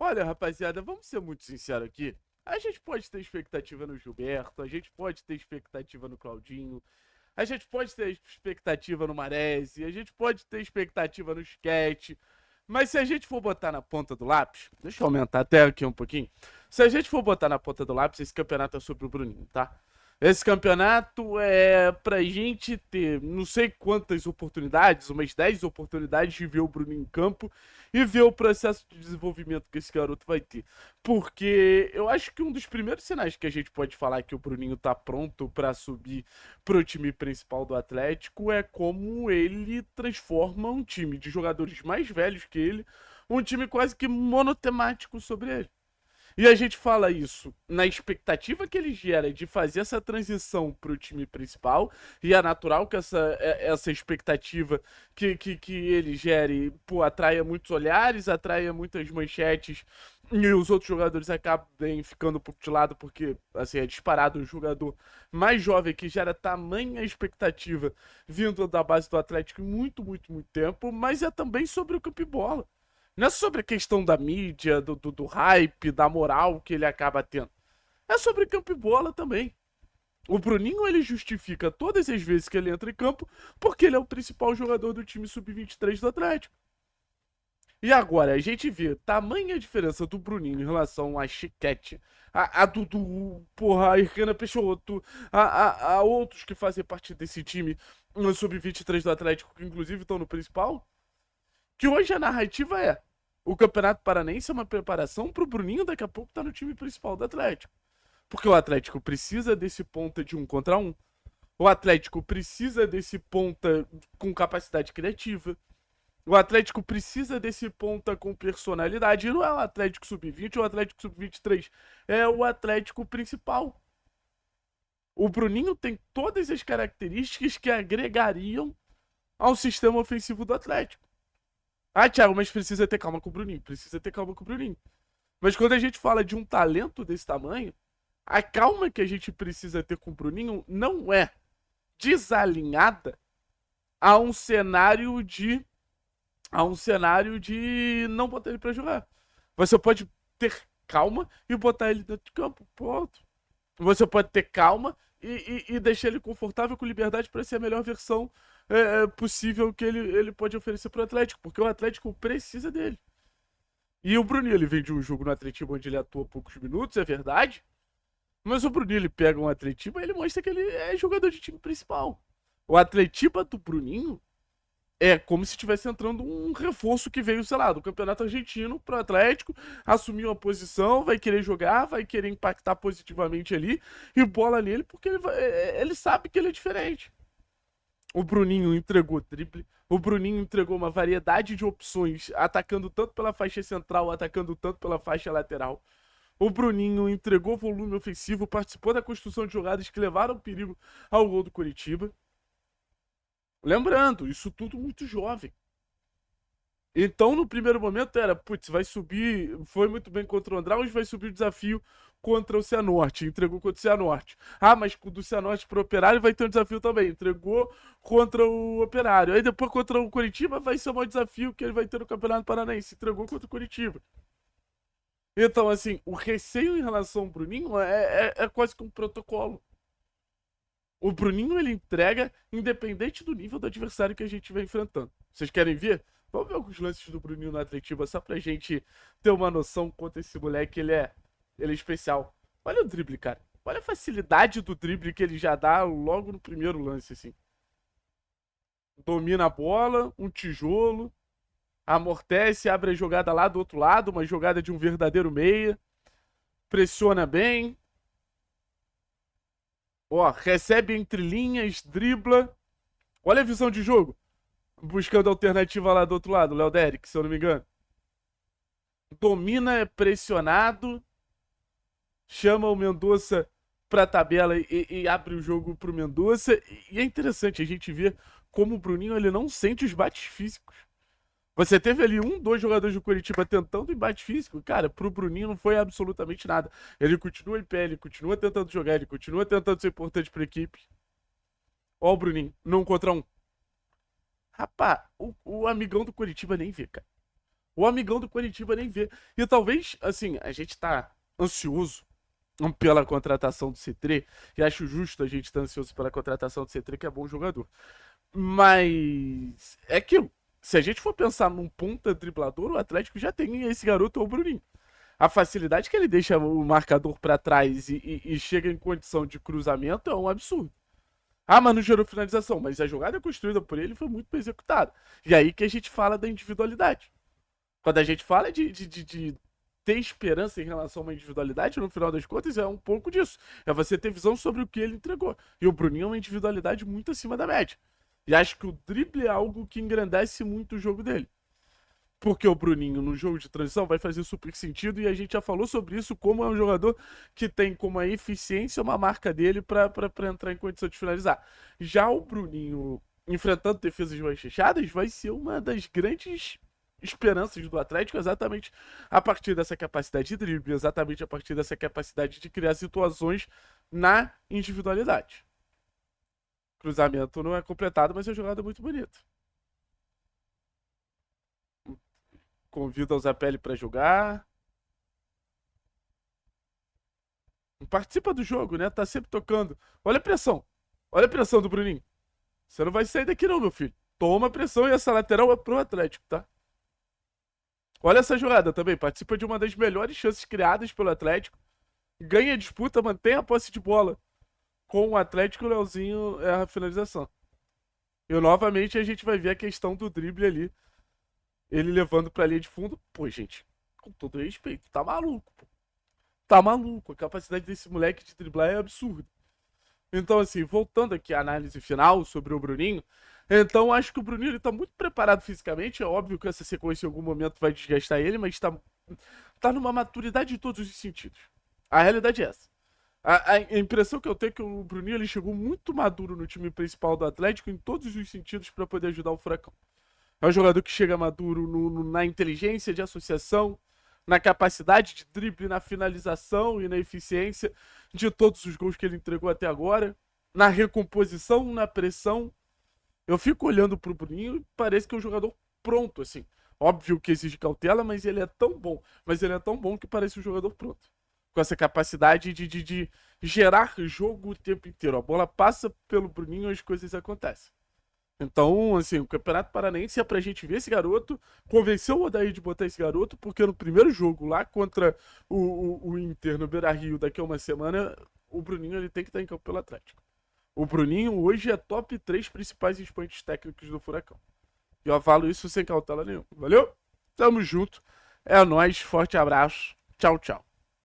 Olha, rapaziada, vamos ser muito sinceros aqui. A gente pode ter expectativa no Gilberto, a gente pode ter expectativa no Claudinho, a gente pode ter expectativa no Maresi, a gente pode ter expectativa no Sketch, mas se a gente for botar na ponta do lápis, deixa eu aumentar até aqui um pouquinho. Se a gente for botar na ponta do lápis, esse campeonato é sobre o Bruninho, tá? Esse campeonato é pra gente ter não sei quantas oportunidades, umas 10 oportunidades de ver o Bruninho em campo e ver o processo de desenvolvimento que esse garoto vai ter. Porque eu acho que um dos primeiros sinais que a gente pode falar que o Bruninho tá pronto pra subir pro time principal do Atlético é como ele transforma um time de jogadores mais velhos que ele, um time quase que monotemático sobre ele. E a gente fala isso na expectativa que ele gera de fazer essa transição para o time principal, e é natural que essa expectativa que ele gere, pô, atraia muitos olhares, atraia muitas manchetes, e os outros jogadores acabem ficando um pouco de lado, porque assim, é disparado um jogador mais jovem que gera tamanha expectativa vindo da base do Atlético em muito, muito, muito tempo, mas é também sobre o campo e bola. Não é sobre a questão da mídia, do hype, da moral que ele acaba tendo. É sobre campo e bola também. O Bruninho ele justifica todas as vezes que ele entra em campo porque ele é o principal jogador do time sub-23 do Atlético. E agora, a gente vê tamanha diferença do Bruninho em relação a Chiquete, a Dudu, porra, a Ircana Peixoto, a outros que fazem parte desse time no sub-23 do Atlético, que inclusive estão no principal, que hoje a narrativa é: o Campeonato Paranaense é uma preparação pro Bruninho daqui a pouco estar no time principal do Atlético. Porque o Atlético precisa desse ponta de um contra um. O Atlético precisa desse ponta com capacidade criativa. O Atlético precisa desse ponta com personalidade. E não é o Atlético sub-20 ou o Atlético sub-23. É o Atlético principal. O Bruninho tem todas as características que agregariam ao sistema ofensivo do Atlético. Ah, Thiago, mas precisa ter calma com o Bruninho. Precisa ter calma com o Bruninho. Mas quando a gente fala de um talento desse tamanho, a calma que a gente precisa ter com o Bruninho não é desalinhada a um cenário de não botar ele pra jogar. Você pode ter calma e botar ele dentro de campo, pronto. Você pode ter calma e deixar ele confortável com liberdade para ser a melhor versão possível que ele pode oferecer pro Atlético, porque o Atlético precisa dele. E o Bruninho, ele vem de um jogo no Atlético onde ele atua poucos minutos, é verdade, mas o Bruninho, ele pega um Atletiba e ele mostra que ele é jogador de time principal. O Atletiba do Bruninho é como se estivesse entrando um reforço que veio, sei lá, do Campeonato Argentino pro Atlético, assumiu uma posição, vai querer jogar, vai querer impactar positivamente ali e bola nele, porque ele sabe que ele é diferente. O Bruninho entregou drible, o Bruninho entregou uma variedade de opções, atacando tanto pela faixa central, atacando tanto pela faixa lateral. O Bruninho entregou volume ofensivo, participou da construção de jogadas que levaram perigo ao gol do Curitiba. Lembrando, isso tudo muito jovem. Então, no primeiro momento era, putz, vai subir, foi muito bem contra o Andraus, vai subir o desafio contra o Cianorte, entregou contra o Cianorte. Ah, mas do Cianorte pro Operário vai ter um desafio também, entregou contra o Operário. Aí depois contra o Curitiba vai ser um desafio que ele vai ter no Campeonato Paranaense, entregou contra o Curitiba. Então, assim, o receio em relação ao Bruninho é quase que um protocolo. O Bruninho, ele entrega independente do nível do adversário que a gente vai enfrentando. Vocês querem ver? Vamos ver alguns lances do Bruninho na Atletiba, só pra gente ter uma noção quanto esse moleque, ele é especial. Olha o drible, cara. Olha a facilidade do drible que ele já dá logo no primeiro lance, assim. Domina a bola, um tijolo, amortece, abre a jogada lá do outro lado, uma jogada de um verdadeiro meia. Pressiona bem. Ó, recebe entre linhas, dribla. Olha a visão de jogo. Buscando alternativa lá do outro lado, Léo Derek, se eu não me engano. Domina, é pressionado. Chama o Mendonça pra tabela e abre o jogo pro Mendonça. E é interessante a gente ver como o Bruninho ele não sente os bates físicos. Você teve ali dois jogadores do Curitiba tentando embate físico. Cara, pro Bruninho não foi absolutamente nada. Ele continua em pé, ele continua tentando jogar, ele continua tentando ser importante pra equipe. Ó o Bruninho, num contra um. Rapaz, o amigão do Curitiba nem vê, cara. O amigão do Coritiba nem vê. E talvez, assim, a gente tá ansioso pela contratação do C3, e acho justo a gente estar ansioso pela contratação do C3, que é bom jogador. Mas é aquilo. Se a gente for pensar num ponta driblador, o Atlético já tem esse garoto, é o Bruninho. A facilidade que ele deixa o marcador para trás e chega em condição de cruzamento é um absurdo. Ah, mas não gerou finalização. Mas a jogada construída por ele foi muito bem executada. E aí que a gente fala da individualidade. Quando a gente fala de ter esperança em relação a uma individualidade, no final das contas, é um pouco disso. É você ter visão sobre o que ele entregou. E o Bruninho é uma individualidade muito acima da média. E acho que o drible é algo que engrandece muito o jogo dele. Porque o Bruninho, no jogo de transição, vai fazer super sentido. E a gente já falou sobre isso, como é um jogador que tem como a eficiência uma marca dele para entrar em condição de finalizar. Já o Bruninho, enfrentando defesas mais fechadas, vai ser uma das grandes esperanças do Atlético, exatamente a partir dessa capacidade de drible, exatamente a partir dessa capacidade de criar situações na individualidade. Cruzamento não é completado, mas é uma jogada muito bonita. Convida o Zapelli para jogar. Participa do jogo, né? Tá sempre tocando. Olha a pressão. Olha a pressão do Bruninho. Você não vai sair daqui não, meu filho. Toma pressão e essa lateral é pro Atlético, tá? Olha essa jogada também. Participa de uma das melhores chances criadas pelo Atlético. Ganha a disputa, mantém a posse de bola. Com o Atlético, o Leozinho é a finalização. E novamente a gente vai ver a questão do drible ali. Ele levando pra linha de fundo. Pô, gente, com todo respeito, tá maluco, pô. Tá maluco. A capacidade desse moleque de driblar é absurda. Então, assim, voltando aqui à análise final sobre o Bruninho, então acho que o Bruninho ele tá muito preparado fisicamente. É óbvio que essa sequência em algum momento vai desgastar ele, mas tá numa maturidade de todos os sentidos. A realidade é essa. A impressão que eu tenho é que o Bruninho ele chegou muito maduro no time principal do Atlético em todos os sentidos para poder ajudar o Furacão. É um jogador que chega maduro na inteligência de associação, na capacidade de drible, na finalização e na eficiência de todos os gols que ele entregou até agora, na recomposição, na pressão. Eu fico olhando pro Bruninho e parece que é um jogador pronto, assim. Óbvio que exige cautela, mas ele é tão bom. Mas ele é tão bom que parece um jogador pronto. Com essa capacidade de gerar jogo o tempo inteiro. A bola passa pelo Bruninho e as coisas acontecem. Então, assim, o Campeonato Paranaense é pra gente ver esse garoto, convencer o Odair de botar esse garoto, porque no primeiro jogo, lá contra o Inter no Beira-Rio, daqui a uma semana, o Bruninho ele tem que estar em campo pelo Atlético. O Bruninho hoje é top 3 principais expoentes técnicos do Furacão. E eu falo isso sem cautela nenhuma. Valeu? Tamo junto. É nóis, forte abraço. Tchau, tchau.